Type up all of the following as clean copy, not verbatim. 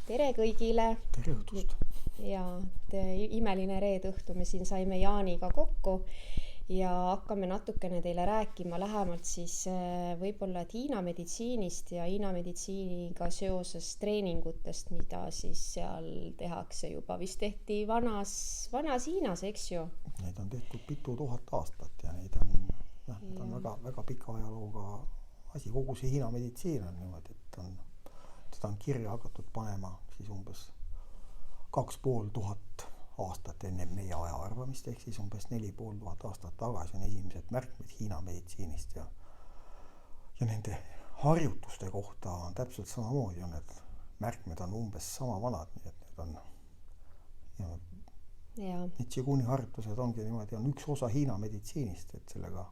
Tere kõigile! Tere õhtust! Ja imeline reedõhtu me siin saime Jaaniga kokku ja hakkame natukene teile rääkima lähemalt siis võib-olla Hiina meditsiinist ja Hiina meditsiiniga seoses treeningutest, mida siis seal tehakse juba. Vist tehti vanas Hiinas, eks ju? Neid on tehtud pitu tuhat aastat ja neid on väga, väga pika ajalooga asi. Kogu see Hiina meditsiin on niimoodi, et seda on kirja hakatud panema siis umbes 2500 aastat enne meie aja arvamist, ehk siis umbes 4500 aastat tagasi on esimesed märkmed Hiina meditsiinist ja nende harjutuste kohta on täpselt samamoodi, need märkmed on umbes sama vanad, nii et need on need Qiguni harjutused ongi niimoodi, on üks osa Hiina meditsiinist, et sellega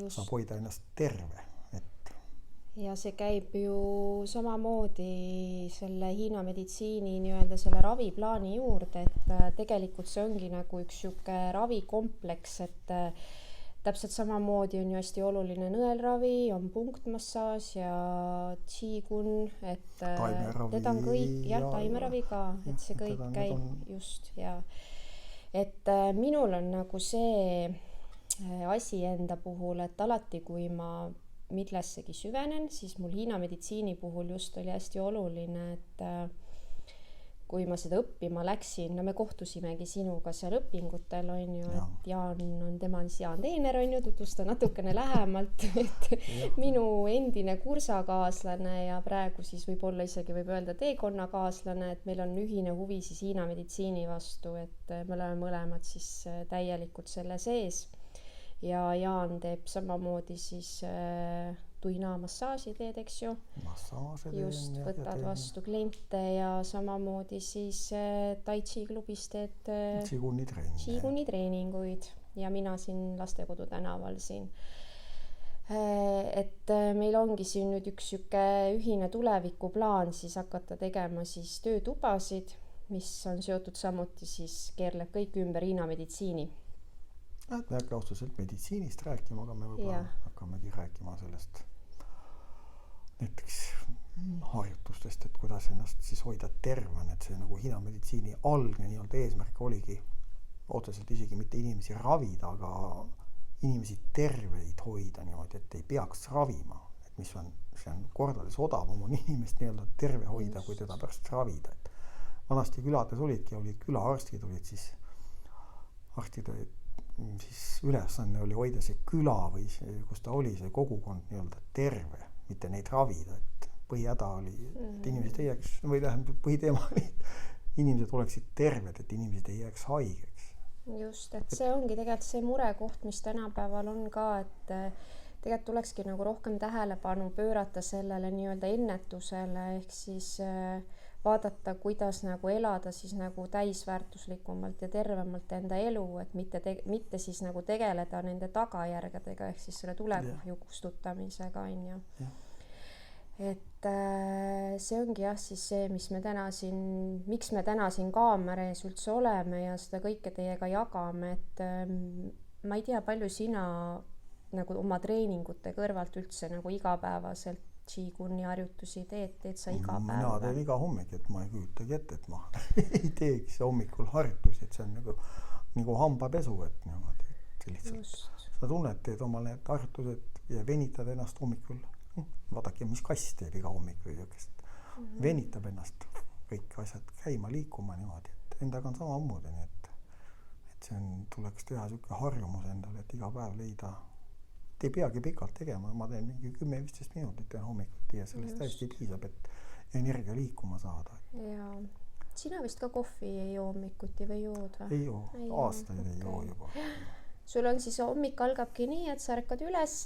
saab hoida ennast terve. Ja see käib ju samamoodi selle Hiina meditsiini nii-öelda selle raviplaani juurde, et tegelikult see ongi nagu üks siuke ravikompleks, et täpselt samamoodi on ju hästi oluline nõelravi, on punktmassaaž ja Qigун, et teda on kõik, taimeravi ka, et see kõik käib just, ja et minul on nagu see asi enda puhul, et alati kui ma millessegi süvenen, siis mul Hiina meditsiini puhul just oli hästi oluline, et kui ma seda õppima läksin, no me kohtusimegi sinuga seal õpingutel, on ju, et Jaan on Jaan Teener, on ju, tutvusta natukene lähemalt, et minu endine kursakaaslane ja praegu siis võib-olla isegi võib öelda teekonnakaaslane, et meil on ühine huvi siis Hiina meditsiini vastu, et me oleme mõlemad siis täielikult selle sees. Ja Jaan teeb samamoodi siis tuina massaaži teed, eks ju? Just, võtad vastu kliente ja samamoodi siis Tai Chi klubis teed Qiguni treeninguid ja mina siin Lastekodu tänaval siin. Et meil ongi siin nüüd üks siuke ühine tulevikuplaan siis hakata tegema siis töötubasid, mis on seotud samuti siis keerleb kõik ümber Hiina meditsiini. Me äkki otseselt meditsiinist rääkima, aga me võib-olla hakkamegi rääkima sellest näiteks harjutustest, et kuidas ennast siis hoida tervena, et see nagu Hiina meditsiini algne nii-öelda eesmärk oligi otseselt isegi mitte inimesi ravida, aga inimesi terveid hoida niimoodi, et ei peaks ravima, et see on kordades odavam on inimest nii-öelda terve hoida, kui teda pärast ravida. Et vanasti külades olid külaarstid, olid siis arstid olid siis ülesanne oli hoida see küla või kus ta oli, see kogukond nii-öelda terve, mitte neid ravida, et põhihäda oli, et inimesed ei jääks, või põhiteema oli, et inimesed oleksid terved, et inimesed ei jääks haigeks. Just, et see ongi tegelikult see murekoht, mis tänapäeval on ka, et tegelikult tulekski nagu rohkem tähelepanu pöörata sellele nii-öelda ennetusele, ehk siis vaadata, kuidas nagu elada siis nagu täisväärtuslikumalt ja tervemalt enda elu, et mitte siis nagu tegeleda nende tagajärgedega, ehk siis selle tulekahju kustutamisega, on ju. Et see ongi siis see, miks me täna siin kaamera ees üldse oleme ja seda kõike teiega jagame, et ma ei tea, palju sina nagu oma treeningute kõrvalt üldse nagu igapäevaselt Qiguni harjutusi teed sa iga päev? Mina teen iga hommik, et ma ei kujutagi ette, et ma ei teeks hommikul harjutusi, et see on nagu hambapesu, et niimoodi, et lihtsalt sa tunned, teed omal need harjutused ja venitad ennast hommikul. Vaadake, mis kass teeb iga hommik või niisugust. Venitab ennast kõik asjad käima, liikuma niimoodi, et endaga on samamoodi, nii et tuleks teha niisugune harjumus endale, et iga päev leida. Ei peagi pikalt tegema, ma teen mingi 10-15 minutit teen hommikuti ja sellest täiesti piisab, et energia liikuma saada. Ja sina vist ka kohvi ei joo hommikuti või jood või? Ei joo, aastaid ei joo juba. Sul on siis hommik algabki nii, et sa ärkad üles,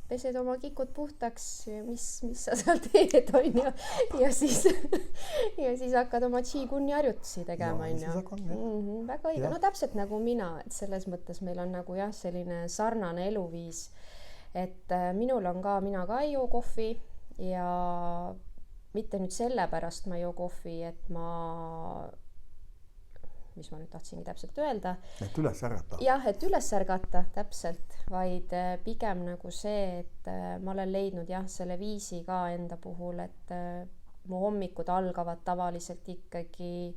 pesed oma kikud puhtaks, mis sa seal teed, on ju, ja siis hakkad oma Qiguni harjutusi tegema, on ju. Väga õige, no täpselt nagu mina, et selles mõttes meil on nagu selline sarnane eluviis, et mina ka ei joo kohvi ja mitte nüüd sellepärast ma ei joo kohvi, et mis ma nüüd tahtsingi täpselt öelda. Et üles ärgata. Jah, et üles ärgata, täpselt, vaid pigem nagu see, et ma olen leidnud selle viisi ka enda puhul, et mu hommikud algavad tavaliselt ikkagi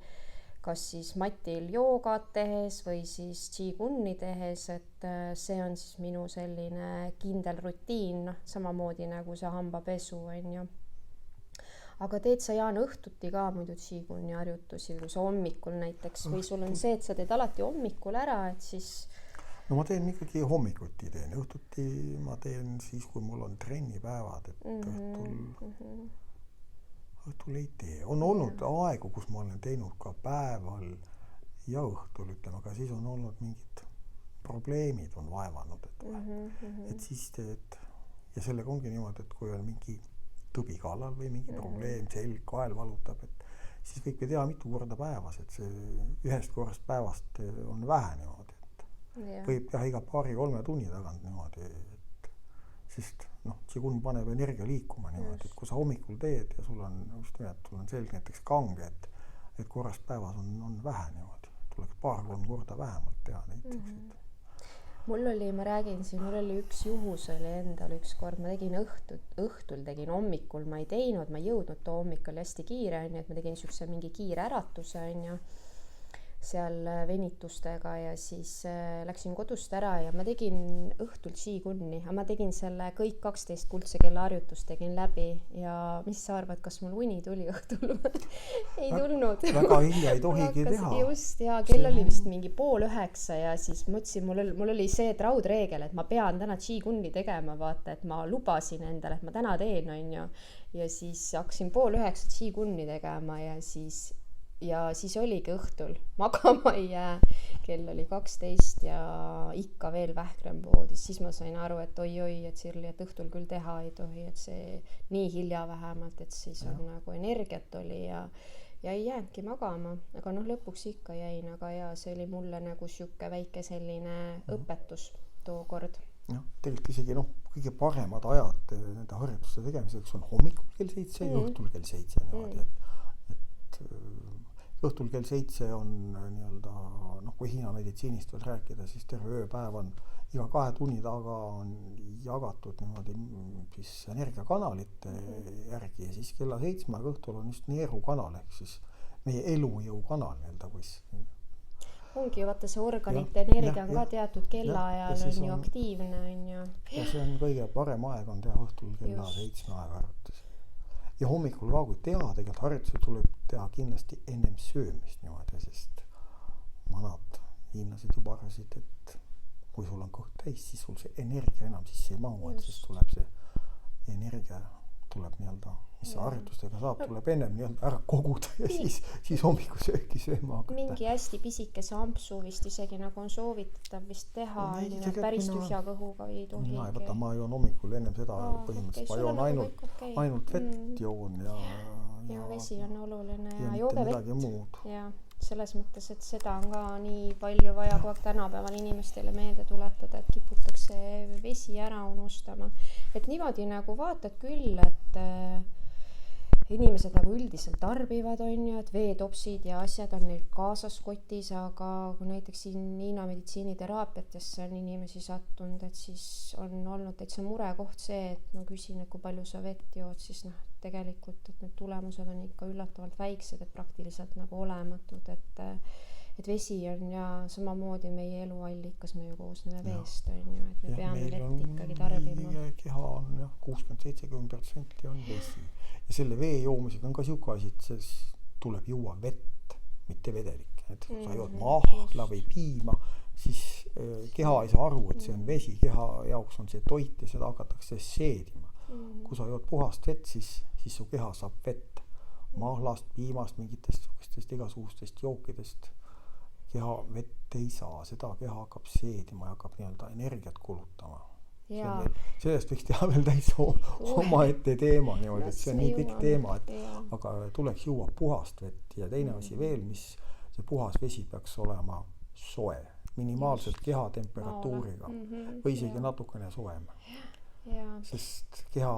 kas siis matil joogat tehes või siis qiguni tehes, et see on siis minu selline kindel rutiin, noh, samamoodi nagu see hambapesu, on ju. Aga teed sa, Jaan, õhtuti ka muidu qiguni harjutusi, kui sa hommikul näiteks, või sul on see, et sa teed alati hommikul ära, et siis... No ma teen ikkagi hommikuti teen, õhtuti ma teen siis, kui mul on trennipäevad, et õhtul ei tee. On olnud aegu, kus ma olen teinud ka päeval ja õhtul, ütleme, aga siis on olnud mingid probleemid on vaevanud, et siis teed ja sellega ongi niimoodi, et kui on mingi tõbi kallal või mingi probleem, selg, kael valutab, et siis võibki teha mitu korda päevas, et see ühest korrast päevast on vähe niimoodi, et võib teha iga 2-3 tunni tagant niimoodi, et sest qiguni paneb energia liikuma niimoodi, et kui sa hommikul teed ja sul on, just nimelt, sul on selg näiteks kange, et korrast päevas on vähe niimoodi, tuleks 2-3 korda vähemalt teha näiteks, Mul oli üks juhus oli endal üks kord, ma tegin õhtul tegin, hommikul ma ei teinud, ma ei jõudnud too hommik oli hästi kiire, on ju, et ma tegin niisuguse mingi kiire äratuse, on ju, seal venitustega ja siis läksin kodust ära ja ma tegin õhtul qiguni, aga ma tegin selle kõik 12 kuldse kella harjutust tegin läbi ja mis sa arvad, kas mul uni tuli õhtul? Ei tulnud. Väga hilja ei tohigi teha. Just, ja kell oli vist mingi 8:30 ja siis mõtlesin, mul oli see raudreegel, et ma pean täna qiguni tegema, vaata, et ma lubasin endale, et ma täna teen, on ju. Ja siis hakkasin 8:30 qiguni tegema ja siis oligi õhtul, magama ei jää, kell oli 12 ja ikka veel vähkrem voodis, siis ma sain aru, et oi, et Sirli, et õhtul küll teha ei tohi, et see nii hilja vähemalt, et siis on nagu energiat oli ja ei jäänudki magama, aga lõpuks ikka jäin, aga ja see oli mulle nagu siuke väike selline õpetus tookord. Jah, tegelikult isegi kõige paremad ajad nende harjutuste tegemiseks on hommikul kell 7 ja õhtul kell 7 niimoodi, et õhtul kell 7 on nii-öelda, kui Hiina meditsiinist veel rääkida, siis terve ööpäev on iga 2 tunni taga on jagatud niimoodi siis energiakanalite järgi ja siis kella 7 õhtul on just neerukanal ehk siis meie elujõukanal nii-öelda, kus ongi, vaata see organite energia on ka teatud kellaajal on ju aktiivne, on ju. Ja see on kõige parem aeg on teha õhtul kella 7 aega harjutusi. Ja hommikul ka, kui teha, tegelikult harjutusi tuleb teha kindlasti ennem söömist niimoodi, sest vanad hiinlased juba arvasid, et kui sul on kõht täis, siis sul see energia enam sisse ei mahu, et siis tuleb see energia tuleb nii-öelda, mis sa harjutustega saab, tuleb ennem nii-öelda ära koguda ja siis hommikusööki sööma hakata. Mingi hästi pisikese ampsu vist isegi nagu on soovitav vist teha, päris tühja kõhuga ei tohigi. Ma joon hommikul ennem seda põhimõtteliselt, ma joon ainult vett joon ja vesi on oluline ja mitte midagi muud. Ja selles mõttes, et seda on ka nii palju vaja kogu aeg tänapäeval inimestele meelde tuletada, et kiputakse vesi ära unustama. Et niimoodi nagu vaatad küll, et inimesed nagu üldiselt tarbivad, on ju, et veetopsid ja asjad on neil kaasas kotis, aga kui näiteks Hiina meditsiiniteraapiatesse on inimesi sattunud, et siis on olnud täitsa murekoht see, et ma küsin, et kui palju sa vett jood, siis tegelikult, et need tulemused on ikka üllatavalt väiksed, et praktiliselt nagu olematud, et vesi on ja samamoodi meie eluallikas, me ju koosneme veest, on ju, et me peame vett ikkagi tarbima. Meie keha on 60-70% on vesi. Ja selle vee joomisega on ka siuke asi, et see tuleb juua vett, mitte vedelik. Et kui sa jood mahla või piima, siis keha ei saa aru, et see on vesi. Keha jaoks on see toit ja seda hakatakse seedima. Kui sa jood puhast vett, siis su keha saab vett. Mahlast, piimast, mingitest igasugustest jookidest keha vett ei saa. Seda keha hakkab seedima ja hakkab nii-öelda energiat kulutama. Sellest võiks teha veel täis oma ette teema niimoodi, et see on nii pikk teema, aga tuleks juua puhast vett ja teine asi veel, mis see puhas vesi peaks olema soe, minimaalselt keha temperatuuriga või isegi natukene soem. Sest keha,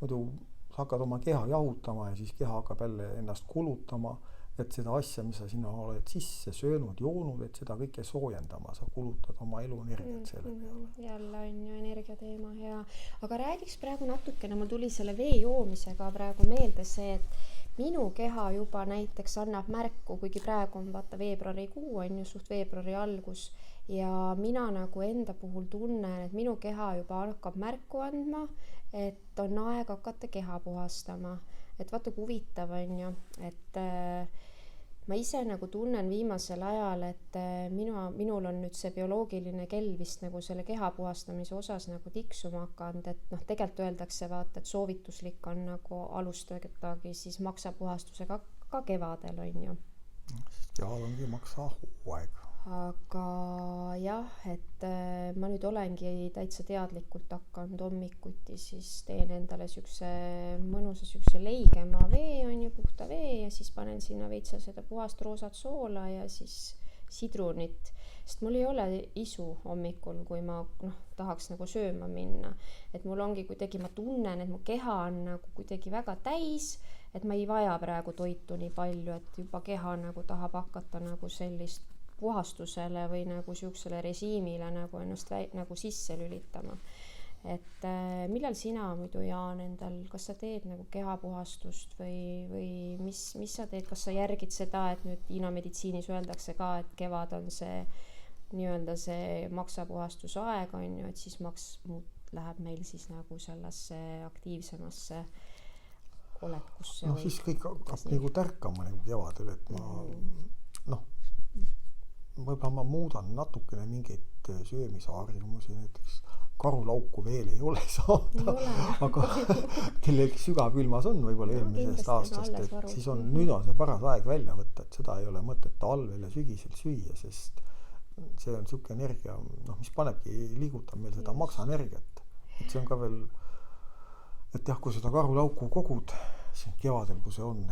muidu sa hakkad oma keha jahutama ja siis keha hakkab jälle ennast kulutama et seda asja, mis sa sinna oled sisse söönud, joonud, et seda kõike soojendama, sa kulutad oma eluenergiat selle peale. Jälle on ju energiateema hea, aga räägiks praegu natukene, mul tuli selle vee joomisega praegu meelde see, et minu keha juba näiteks annab märku, kuigi praegu on vaata veebruarikuu on ju suht veebruari algus ja mina nagu enda puhul tunnen, et minu keha juba hakkab märku andma, et on aeg hakata keha puhastama. Et vaata kui huvitav on ju, et ma ise nagu tunnen viimasel ajal, et minul on nüüd see bioloogiline kell vist nagu selle keha puhastamise osas nagu tiksuma hakanud, et tegelikult öeldakse vaata, et soovituslik on nagu alustadagi siis maksapuhastusega ka kevadel on ju. Kevad ongi maksa hooaeg. Aga jah, et ma nüüd olengi täitsa teadlikult hakanud hommikuti, siis teen endale mõnusa leigema vee on ju, puhta vee ja siis panen sinna veitsa seda puhast roosat soola ja siis sidrunit, sest mul ei ole isu hommikul, kui ma tahaks nagu sööma minna, et mul ongi kuidagi, ma tunnen, et mu keha on nagu kuidagi väga täis, et ma ei vaja praegu toitu nii palju, et juba keha nagu tahab hakata nagu sellist puhastusele või nagu siuksele režiimile nagu ennast nagu sisse lülitama. Et millal sina muidu, Jaan, endal, kas sa teed nagu kehapuhastust või mis sa teed, kas sa järgid seda, et nüüd Hiina meditsiinis öeldakse ka, et kevad on see nii-öelda see maksapuhastusaeg on ju, et siis läheb meil siis nagu sellesse aktiivsemasse olekusse. Siis kõik hakkab nagu tärkama nagu kevadel, et ma võib-olla ma muudan natukene mingeid söömisharjumusi, näiteks karulauku veel ei ole saada, aga kellelgi sügavkülmas on võib-olla eelmisest aastast, et siis nüüd on see paras aeg välja võtta, et seda ei ole mõtet talvel ja sügisel süüa, sest see on siuke energia, mis panebki, liigutab meil seda maksaenergiat, et see on ka veel, et jah, kui seda karulauku kogud siin kevadel, kui see on,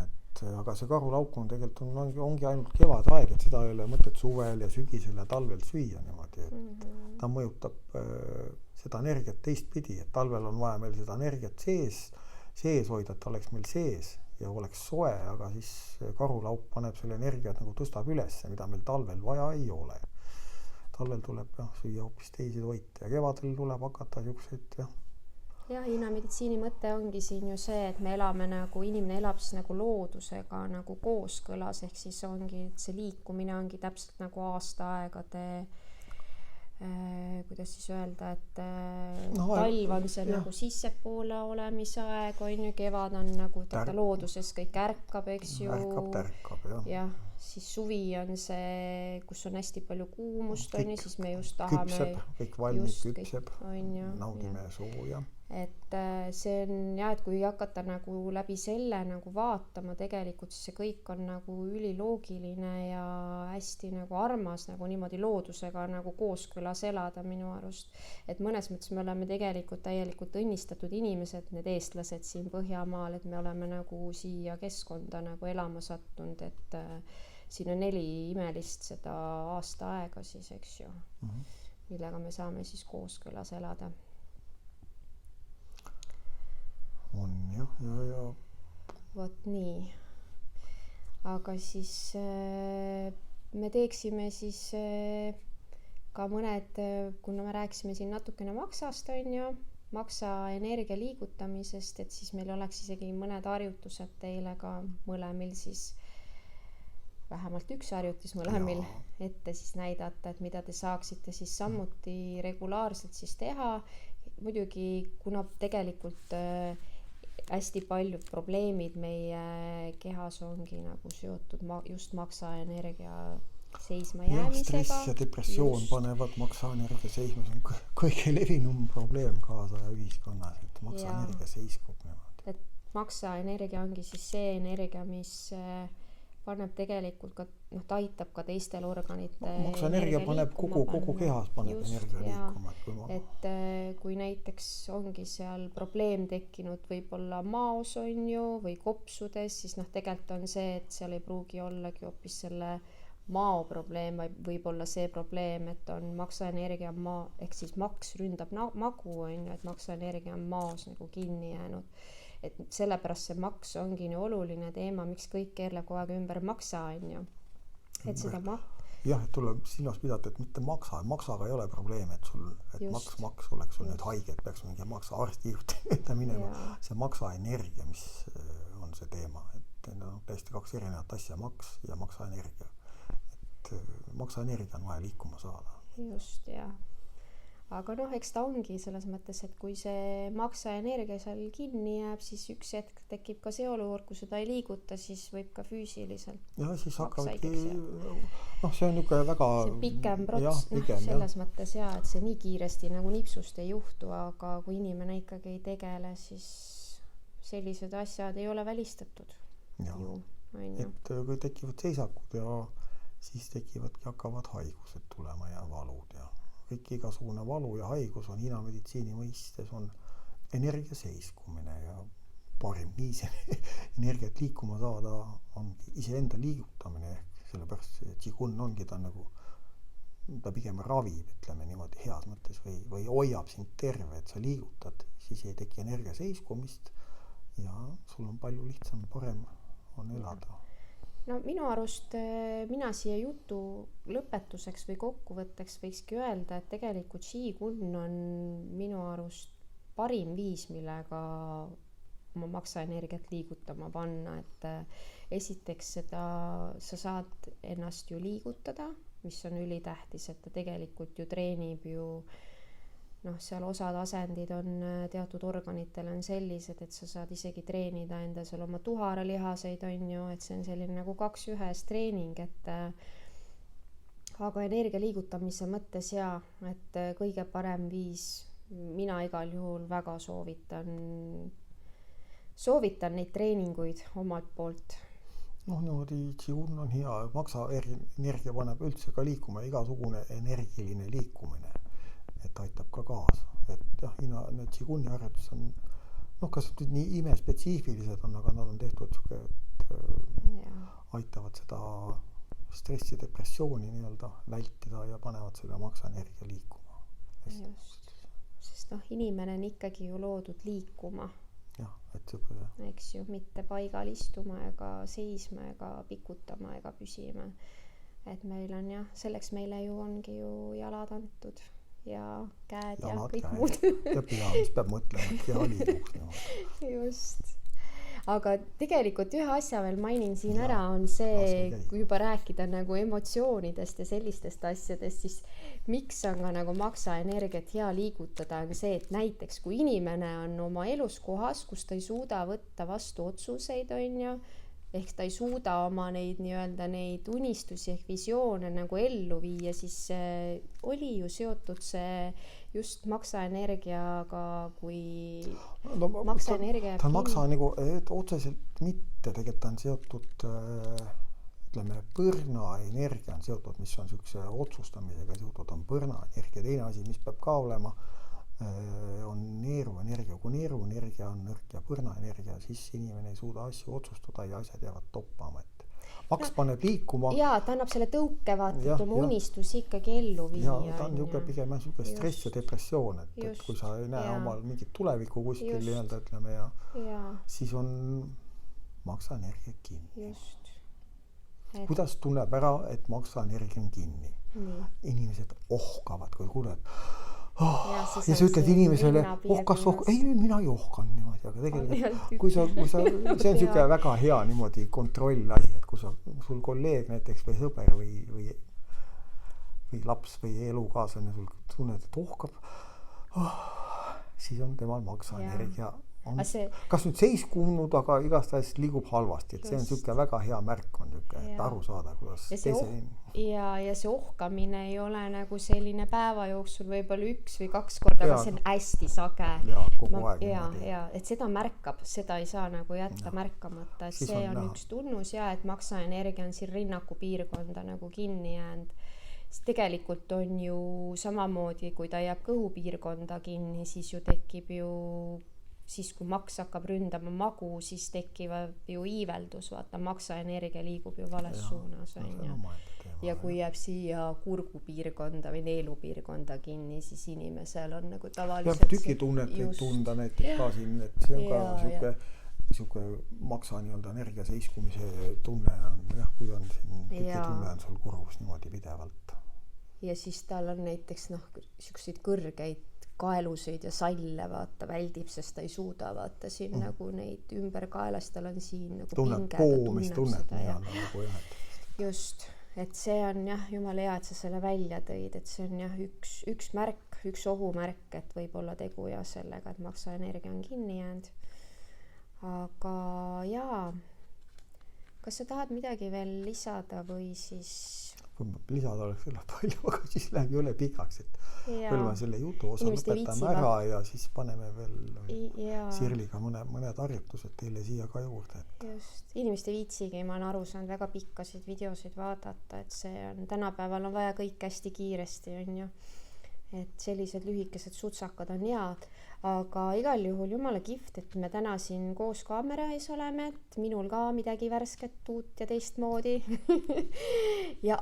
aga see karulauk on tegelikult ongi ainult kevadaeg, et seda ei ole mõtet suvel ja sügisel ja talvel süüa niimoodi, et ta mõjutab seda energiat teistpidi, et talvel on vaja meil seda energiat sees hoida, et ta oleks meil sees ja oleks soe, aga siis karulauk paneb selle energiat nagu tõstab üles, mida meil talvel vaja ei ole. Talvel tuleb süüa hoopis teisi toite ja kevadel tuleb hakata siukseid jah, Hiina meditsiini mõte ongi siin ju see, et me elame nagu, inimene elab siis nagu loodusega nagu kooskõlas, ehk siis ongi, et see liikumine ongi täpselt nagu aastaaegade, kuidas siis öelda, et talv on see nagu sissepoole olemise aeg, on ju, kevad on nagu looduses kõik ärkab, eks ju. Tärkab, jah. Siis suvi on see, kus on hästi palju kuumust, on ju, siis me just tahame küpseb, kõik valmib, küpseb, naudime sooja. Et see on jah, et kui hakata nagu läbi selle nagu vaatama, tegelikult siis see kõik on nagu üliloogiline ja hästi nagu armas nagu niimoodi loodusega nagu kooskõlas elada minu arust. Et mõnes mõttes me oleme tegelikult täielikult õnnistatud inimesed, need eestlased siin Põhjamaal, et me oleme nagu siia keskkonda nagu elama sattunud, et siin on 4 imelist seda aastaaega siis, eks ju, millega me saame siis kooskõlas elada. On jah, ja. Vot nii. Aga siis me teeksime siis ka mõned, kuna me rääkisime siin natukene maksast, on ju, maksa energia liigutamisest, et siis meil oleks isegi mõned harjutused teile ka mõlemil siis, vähemalt üks harjutus mõlemil ette siis näidata, et mida te saaksite siis samuti regulaarselt siis teha. Muidugi, kuna tegelikult hästi paljud probleemid meie kehas ongi nagu seotud just maksaenergia seisma jäämisega. Stress ja depressioon panevad maksaenergia seisma, see on kõige levinum probleem kaasaja ühiskonnas, et maksaenergia seiskub niimoodi. Et maksaenergia ongi siis see energia, mis paneb tegelikult ka, ta aitab ka teistel organite maksaenergia paneb kogu kehas paneb energia liikuma. Et kui näiteks ongi seal probleem tekkinud võib-olla maos on ju või kopsudes, siis tegelikult on see, et seal ei pruugi ollagi hoopis selle mao probleem, võib olla see probleem, et on maksaenergia ehk siis maks ründab magu on ju, et maksaenergia on maos nagu kinni jäänud. et sellepärast see maks ongi nii oluline teema, miks kõik keerleb kogu aeg ümber maksa, on ju. Et seda jah, et tuleb silmas pidada, et mitte maksaga ei ole probleem, et sul, et maks oleks sul nüüd haige, et peaks mingi maksa arsti juurde minema. See maksaenergia, mis on see teema, et täiesti 2 erinevat asja, maks ja maksaenergia. Et maksaenergia on vaja liikuma saada. Just, jah. Aga eks ta ongi selles mõttes, et kui see maksaenergia seal kinni jääb, siis üks hetk tekib ka see olukord, kui seda ei liiguta, siis võib ka füüsiliselt. Ja siis hakkavadki, see on niisugune väga... See pikem prots, selles mõttes et see nii kiiresti nagu nipsust ei juhtu, aga kui inimene ikkagi ei tegele, siis sellised asjad ei ole välistatud. Et kui tekivad seisakud ja siis hakkavad haigused tulema ja valud ja kõik igasugune valu ja haigus on Hiina meditsiini mõistes on energia seiskumine ja parim viis energiat liikuma saada on iseenda liigutamine ehk sellepärast see Qigong ongi ta pigem ravib, ütleme niimoodi heas mõttes või hoiab sind terve, et sa liigutad, siis ei teki energia seiskumist ja sul on palju lihtsam, parem on elada. No minu arust mina siia jutu lõpetuseks või kokkuvõtteks võikski öelda, et tegelikult Qigong on minu arust parim viis, millega oma maksaenergiat liigutama panna, et esiteks sa saad ennast ju liigutada, mis on ülitähtis, et ta tegelikult ju treenib seal osad asendid on teatud organitel on sellised, et sa saad isegi treenida enda seal oma tuharalihaseid, on ju, et see on selline nagu 2-1 treening, et aga energia liigutamise mõttes et kõige parem viis, mina igal juhul väga soovitan neid treeninguid omalt poolt. Niimoodi Qigong on hea, maksaenergia paneb üldse ka liikuma, igasugune energiline liikumine. Et aitab ka kaasa. Et need Qigongi harjutus on, kas nii imespetsiifilised on, aga nad on tehtud aitavad seda stressi, depressiooni vältida ja panevad selle maksaenergia liikuma. Just. Sest inimene on ikkagi ju loodud liikuma. Jah, et eks ju, mitte paigal istuma ega seisma ega pikutama ega püsima. Et meil on selleks meile ju ongi ju jalad antud. Ja käed ja kõik muud. Ja pea, mis peab mõtlema, et keha liiguks. Just. Aga tegelikult ühe asja veel mainin siin ära on see, kui juba rääkida nagu emotsioonidest ja sellistest asjadest, siis miks on ka nagu maksaenergiat hea liigutada on see, et näiteks kui inimene on oma elus kohas, kus ta ei suuda võtta vastu otsuseid, on ju, ehk ta ei suuda oma neid unistusi ehk visioone nagu ellu viia, siis oli ju seotud see just maksaenergiaga, kui maksaenergia ta on maksa nagu, otseselt mitte, tegelikult on seotud, põrnaenergia on seotud, mis on niisuguse otsustamisega seotud, on põrnaenergia. Teine asi, mis peab ka olema, on neeruenergia. Kui neeruenergia on nõrk ja põrnaenergia, siis inimene ei suuda asju otsustada ja asjad jäävad toppama. Maks paneb liikuma. Jaa, ta annab selle tõuke vaata, oma unistusi ikkagi ellu viia. Ja ta on pigem stress ja depressioon, et kui sa ei näe omal mingit tulevikku kuskil ütleme ja siis on maksaenergia kinni. Just. Kuidas tunneb ära, et maksaenergia on kinni? Inimesed ohkavad, kui kuuled ja sa ütled inimesele, ei, mina ei ohkan niimoodi, aga tegelikult, kui sa, see on niisugune väga hea niimoodi kontrollasi, et kui sul kolleeg näiteks või sõber või laps või elukaaslane sul tunned, et ohkab, siis on temal maksaenergia. Kas nüüd seiskunud, aga igastahes liigub halvasti, et see on niisugune väga hea märk on niisugune, et aru saada, kuidas ja see ohkamine ei ole nagu selline päeva jooksul võib-olla 1 või 2 korda, aga see on hästi sage. Kogu aeg. Et seda märkab, seda ei saa nagu jätta märkamata, et see on üks tunnus et maksaenergia on siin rinnaku piirkonda nagu kinni jäänud. Tegelikult on ju samamoodi, kui ta jääb kõhupiirkonda kinni, siis ju tekib ju siis kui maks hakkab ründama magu, siis tekivad ju iiveldus, vaata maksaenergia liigub ju vales suunas. ja kui jääb siia kurgupiirkonda või neelupiirkonda kinni, siis inimesel on nagu tavaliselt tükitunnet võib tunda näiteks ka siin, et see on ka siuke maksa nii-öelda energia seiskumise tunne on, kui on siin tükitunne on sul kurgus niimoodi pidevalt. Ja siis tal on näiteks siukseid kõrgeid kaelusid ja salle vaata väldib, sest ta ei suuda vaata siin nagu neid ümber kaelast, tal on siin nagu pinge, ta tunneb seda ja just, et see on jumala hea, et sa selle välja tõid, et see on üks märk, üks ohumärk, et võib olla tegu sellega, et maksaenergia on kinni jäänud. Aga kas sa tahad midagi veel lisada või siis kui lisada oleks üle palju, aga siis läheb üle pikaks, et veel ma selle jutu osa lõpetame ära ja siis paneme veel Sirliga mõned harjutused teile siia ka juurde. Just, inimeste viitsigi, ma olen aru saanud väga pikkasid videosid vaadata, et see on, tänapäeval on vaja kõik hästi kiiresti, on ju. Et sellised lühikesed sutsakad on head, aga igal juhul jumala kihvt, et me täna siin koos kaamera ees oleme, et minul ka midagi värsket, uut ja teistmoodi. Ja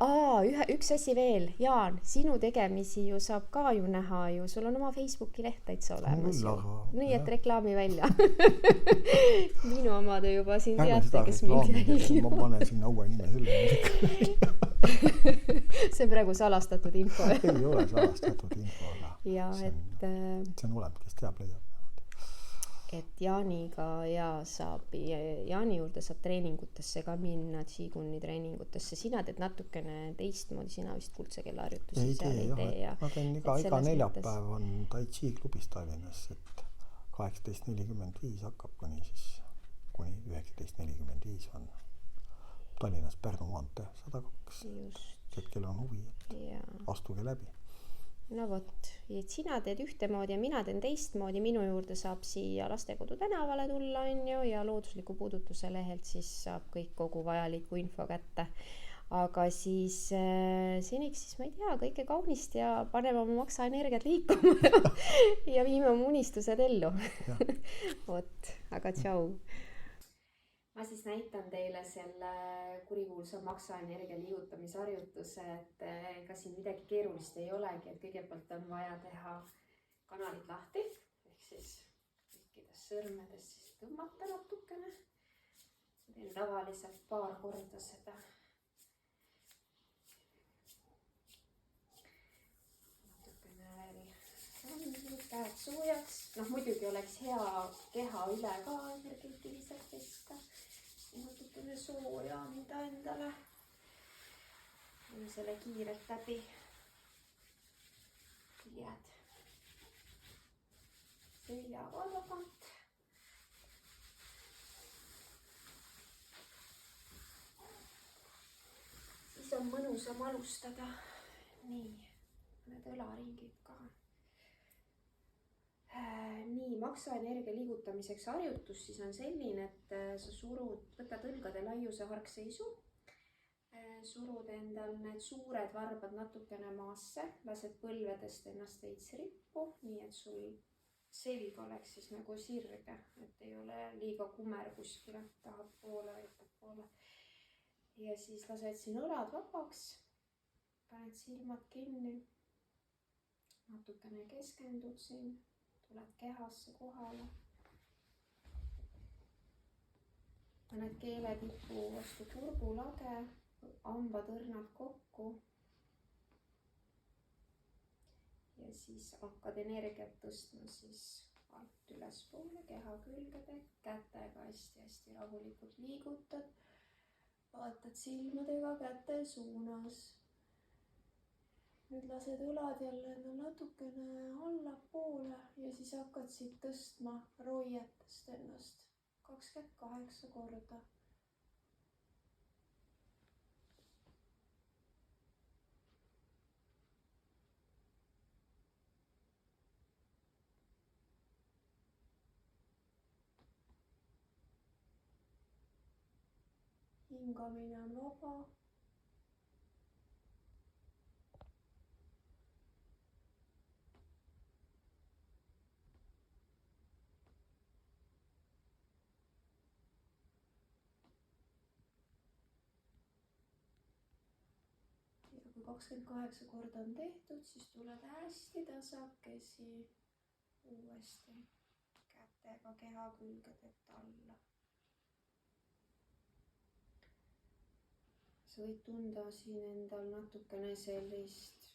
üks asi veel, Jaan, sinu tegemisi ju saab ka ju näha ju, sul on oma Facebooki leht täitsa olemas. Nii, et reklaami välja. Minu omade juba siin teate, kes mind jälgib. Ma panen sinna uue nime selle. See on praegu salastatud info. Ei ole salastatud info, aga see on olemas, kes teab, leiab. Et Jaaniga Jaani juurde saab treeningutesse ka minna, Tsiguni treeningutesse. Sina teed natukene teistmoodi, sina vist kuldse kellaharjutusi seal ei tee. Ma teen iga neljapäev on Tai Chi klubis Tallinnas, et 18.45 hakkab kuni 19.45 on Tallinnas Pärnu maantee 102. Hetkel on huvi, et astuge läbi. No vot, et sina teed ühtemoodi ja mina teen teistmoodi. Minu juurde saab siia Lastekodu tänavale tulla, on ju, ja loodusliku puudutuse lehelt siis saab kõik kogu vajaliku info kätte. Aga siis seniks siis ma ei tea, kõike kaunist ja paneme oma maksaenergiat liikuma ja viime oma unistused ellu. Vot, aga tšau. Ma siis näitan teile selle kurikuulsa maksaenergia liigutamisharjutuse, et ega siin midagi keerulist ei olegi, et kõigepealt on vaja teha kanalid lahti, ehk siis kõikidest sõrmedest siis tõmmata natukene. Teen tavaliselt paar korda seda. Natukene veel käed soojaks. Muidugi oleks hea keha üle ka energeetiliselt pesta. Natukene sooja anda endale. Selle kiirelt läbi. Kiired. Selja tagant. Siis on mõnusam alustada. Nii, need õlaringid ka. Nii, maksaenergia liigutamiseks harjutus siis on selline, et sa võtad õlgade laiuse harkseisu, surud endal need suured varbad natukene maasse, lased põlvedest ennast veits rippu, nii et sul selg oleks siis nagu sirge, et ei ole liiga kumer kuskile tahapoole või ettepoole. Ja siis lased siin õlad vabaks, paned silmad kinni, natukene keskendud siin. Tuled kehasse kohale. Paned keele tipu vastu kurgulage, hambad õrnad kokku. Ja siis hakkad energiat tõstma siis alt ülespoole keha külgede, kätega hästi rahulikult liigutad. Vaatad silmadega käte suunas. Nüüd lased õlad jälle natukene allapoole ja siis hakkad siit tõstma roietest ennast 28 korda. Hingamine on vaba. 28 korda on tehtud, siis tuled hästi tasakesi uuesti kätega keha külgedelt alla. Sa võid tunda siin endal natukene sellist,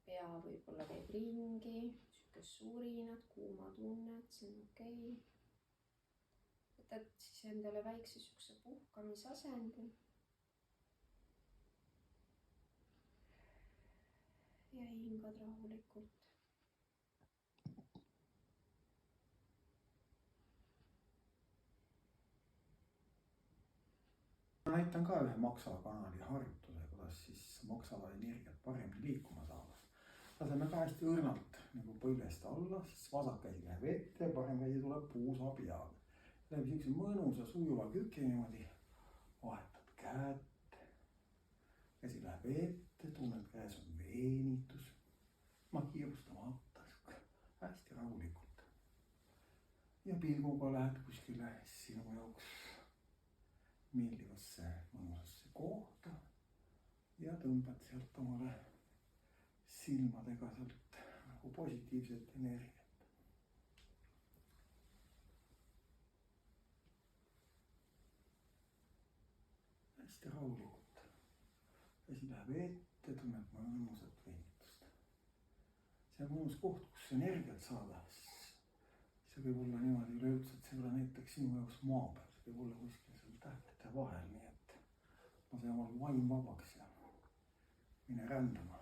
pea võib-olla käib ringi, sihuke surinad, kuumatunnet, see on okei. Võtad siis endale väikse sihukese puhkamisasendi. Ja hingad rahulikult. Ma näitan ka ühe Maksava kanali harjutuse, kuidas siis Maksava energiat paremini liikuma saada. Laseme ka hästi õrnalt nagu põlvest alla, siis vasak käsi läheb ette ja parem käsi tuleb puusa peale. Läbi siukse mõnusa sujuva küki niimoodi vahetad kätt. Käsi läheb ette, tunned käes on veenitus. Ma kiirustamata, hästi rahulikult. Ja pilguga lähed kuskile sinu jaoks meeldivasse mõnusasse kohta ja tõmbad sealt omale silmadega sealt nagu positiivset energiat. Hästi rahulikult. Käsi läheb ette, tunned mõnusat veenitust. See on mõnus koht, kus energiat saada. See võib olla niimoodi üleüldse, et see ei ole näiteks sinu jaoks maa peal. See võib olla kuskil seal tähtede vahel, nii et lase omal vaim vabaks ja mine rändama.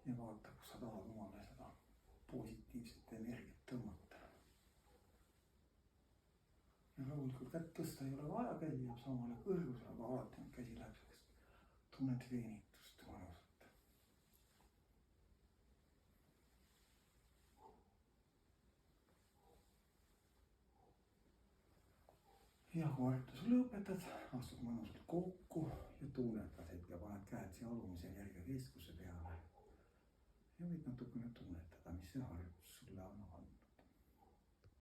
Ja vaata, kus sa tahad omale seda positiivset energiat tõmmata. Ja rahulikult kätt tõsta ei ole vaja, käsi jääb samale kõrgusele, aga alati käsi läheb sellist, tunned veenitust mõnusalt. Ja kui harjutus lõpetad, astud mõnusalt kokku ja tunnetad hetke, paned käed siia alumise energiakeskuse peale. Ja võid natukene tunnetada, mis see harjutus sulle on andnud.